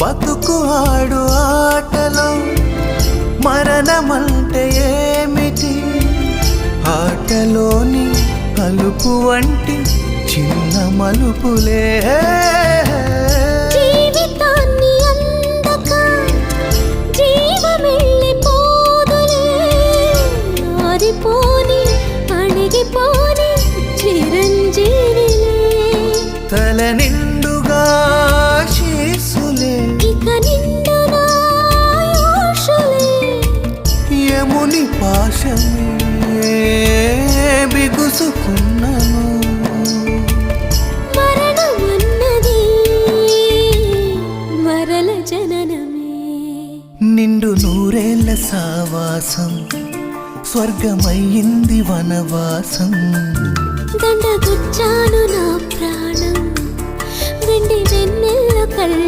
బతుకు ఆడు ఆటలో మరణమంటే ఏమిటి? ఆటలోని అలుపు వంటి చిన్న మలుపులే జీవితాన్ని అందక జీవమెళ్ళిపోదులే, ఆరిపోని అణిగిపోని చిరంజీవిలే. తల నిండుగా శీసులే, ఇక నిండునా యోషులే. యముని పాశమే బిగుసుకున్నను. మరణమన్నది మరల జననమే. నిండు నూరేళ్ల సావాసం స్వర్గమయ్యింది వనవాసం. దండగుచ్చాను నా ప్రాణం వెండి వెన్నెల కళ్ళ